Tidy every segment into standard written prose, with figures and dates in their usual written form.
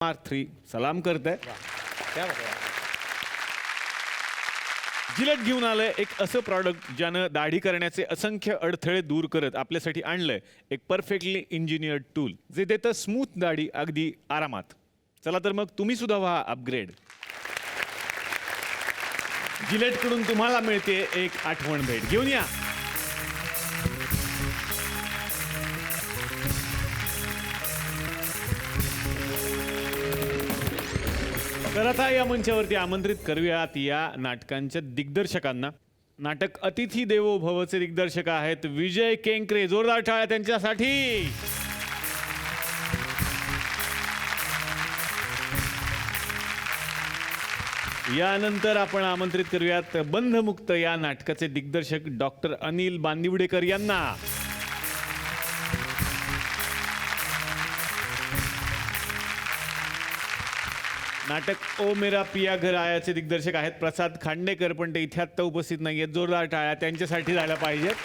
3 सलाम करताय. जिलेट घेऊन आलंय एक असं प्रॉडक्ट ज्यानं दाढी करण्याचे असंख्य अडथळे दूर करत आपल्यासाठी आणलंय एक परफेक्टली इंजिनियर्ड टूल जे देतं स्मूथ दाढी अगदी आरामात. चला तर मग तुम्ही सुद्धा व्हा अपग्रेड. जिलेटकडून तुम्हाला मिळते एक आठवण भेट. घेऊन या. तर आता या मंचावरती आमंत्रित करूयात या नाटकांच्या दिग्दर्शकांना. नाटक अतिथी देवो भवचे दिग्दर्शक आहेत विजय केंकरे. जोरदार टाळ्या त्यांच्यासाठी. यानंतर आपण आमंत्रित करूयात बंधमुक्त या नाटकाचे दिग्दर्शक डॉक्टर अनिल बांदिवडेकर यांना. नाटक ओ मेरा पिया घर आयाचे दिग्दर्शक आहेत प्रसाद खांडेकर, पण ते इथे आत्ता उपस्थित नाही आहेत. जोरदार टाळ्या त्यांच्यासाठी झाल्या पाहिजेत.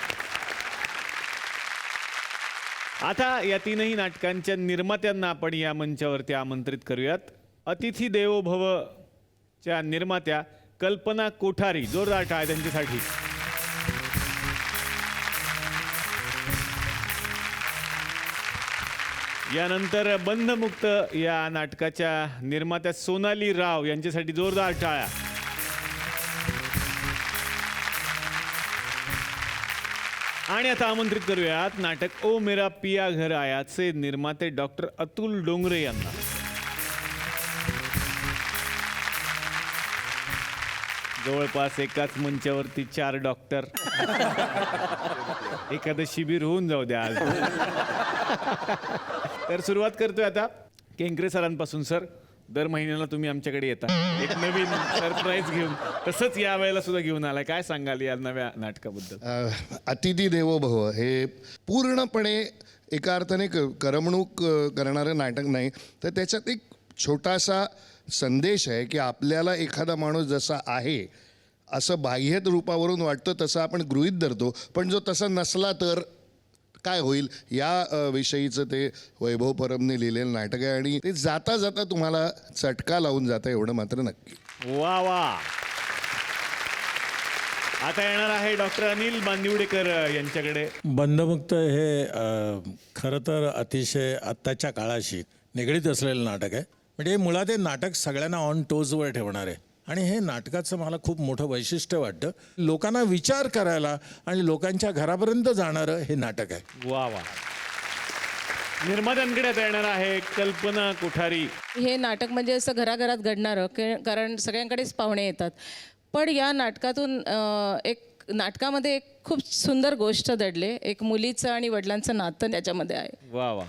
आता या तीनही नाटकांच्या निर्मात्यांना आपण या मंचावरती आमंत्रित करूयात. अतिथी देवो भव च्या निर्मात्या कल्पना कोठारी. जोरदार टाळ्या त्यांच्यासाठी. यानंतर बंधमुक्त या नाटकाच्या निर्मात्या सोनाली राव यांच्यासाठी जोरदार टाळ्या. आणि आता आमंत्रित करूयात नाटक ओ मेरा पिया घर आयाचे निर्माते डॉक्टर अतुल डोंगरे यांना. जवळपास एकाच मंचावरती 4 डॉक्टर. एखादं शिबिर होऊन जाऊ द्या आज. तर सुरुवात करतोय आता केंकरे सरांपासून. सर, दर महिन्याला तुम्ही आमच्याकडे येता एक नवीन सरप्राईज घेऊन, तसंच या वेळेला सुद्धा घेऊन आलाय. काय सांगाल या नव्या नाटकाबद्दल? अतिथी देवो भव हे पूर्णपणे एका अर्थाने करमणूक करणारं नाटक नाही, तर त्याच्यात एक छोटासा संदेश आहे की आपल्याला एखादा माणूस जसा आहे असं बाह्य रूपावरून वाटतं तसं आपण गृहीत धरतो, पण जो तसा नसला तर काय होईल या विषयीचं ते वैभव परबने लिहिलेलं नाटक आहे. आणि ते जाता जाता तुम्हाला चटका लावून जातं एवढं मात्र नक्की. वा वा. आता येणार आहे डॉक्टर अनिल बांदिवडेकर यांच्याकडे. बंधमुक्त हे खरं तर अतिशय आत्ताच्या काळाशी निगडीत असलेलं नाटक आहे. म्हणजे मुळात हे नाटक सगळ्यांना ऑन टोजवर ठेवणार आहे. आणि हे नाटकाचं मला खूप मोठं वैशिष्ट्य वाटतं. लोकांना विचार करायला आणि लोकांच्या घरापर्यंत जाणारं हे नाटक आहे. वा वा. निर्मात्यांकडे आता येणार आहे कल्पना कोठारी. हे नाटक म्हणजे असं घराघरात घडणारं, कारण सगळ्यांकडेच पाहुणे येतात. पण या नाटकातून नाटकामध्ये एक खूप सुंदर गोष्ट दडले. एक मुलीचं आणि वडिलांचं नातं त्याच्यामध्ये आहे. वा वा.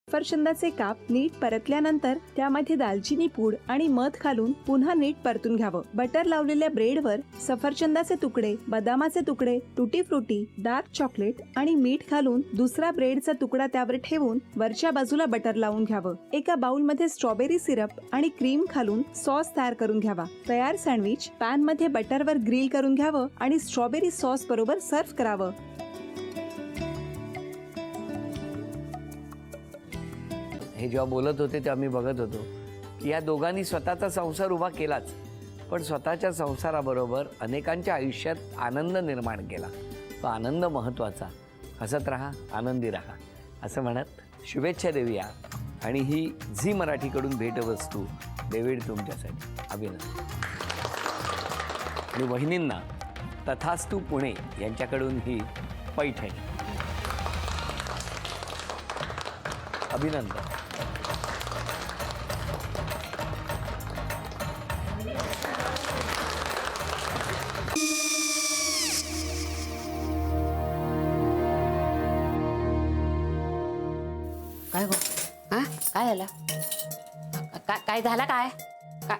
सफरचंदाचे काप नीट परतल्यानंतर त्यामध्ये दालचिनी पूड आणि मध घालून पुन्हा नीट परतून घ्यावं. बटर लावलेल्या ब्रेडवर सफरचंदाचे तुकडे, बदामाचे तुकडे, टुटी फ्रुटी, डार्क चॉकलेट आणि मीठ घालून दुसरा ब्रेडचा तुकडा त्यावर ठेवून वरच्या बाजूला बटर लावून घ्यावं. एका बाउलमध्ये स्ट्रॉबेरी सिरप आणि क्रीम घालून सॉस तयार करून घ्यावा. तयार सँडविच पॅन मध्ये बटरवर ग्रिल करून घ्यावं आणि स्ट्रॉबेरी सॉस बरोबर सर्व्ह करावं. हे जेव्हा बोलत होते तेव्हा मी बघत होतो की या दोघांनी स्वतःचा संसार उभा केलाच, पण स्वतःच्या संसाराबरोबर अनेकांच्या आयुष्यात आनंद निर्माण केला. तो आनंद महत्त्वाचा. हसत राहा, आनंदी राहा असं म्हणत शुभेच्छा देऊया. आणि ही झी मराठीकडून भेटवस्तू डेव्हिड तुमच्यासाठी. अभिनंदन. आणि वहिनींना तथास्तू पुणे यांच्याकडून ही पैठणी. अभिनंदन. काय गो? हा काय झालं? काय झालं? काय काय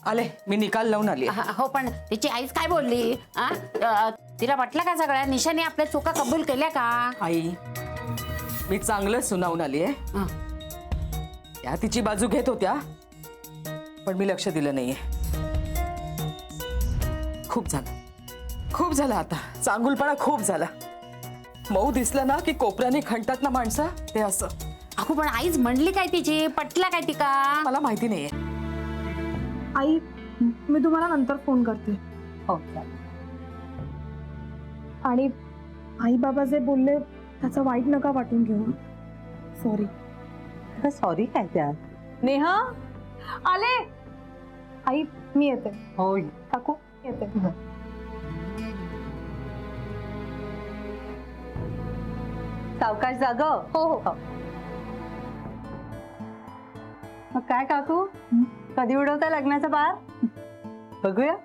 आले, मी निकाल लावून आली. हो, पण तिची आईच काय बोलली? तिला वाटलं का सगळ्या निशाने आपल्या चुका कबूल केल्या का? आई, मी चांगलं सुनावून आली आहे. त्या तिची बाजू घेत होत्या, पण मी लक्ष दिलं नाहीये. खूप झालं आता. चांगुलपणा खूप झाला. मऊ दिसलं ना की कोपऱ्याने खणतात ना माणसं, ते असं. अगो पण आईच म्हणली काय तिची, पटला काय तिका? मला माहिती नाहीये. आई मी तुम्हाला नंतर फोन करते. हो आणि आई बाबा जे बोलले त्याचं वाईट नका वाटून घेऊ. सॉरी. सॉरी काय त्या? नेहा आले. आई मी येते. हो काकू येते. सावकाश जाग. हो हो. मग काय काकू, कधी उडवता लग्नाचा बार? बघूया.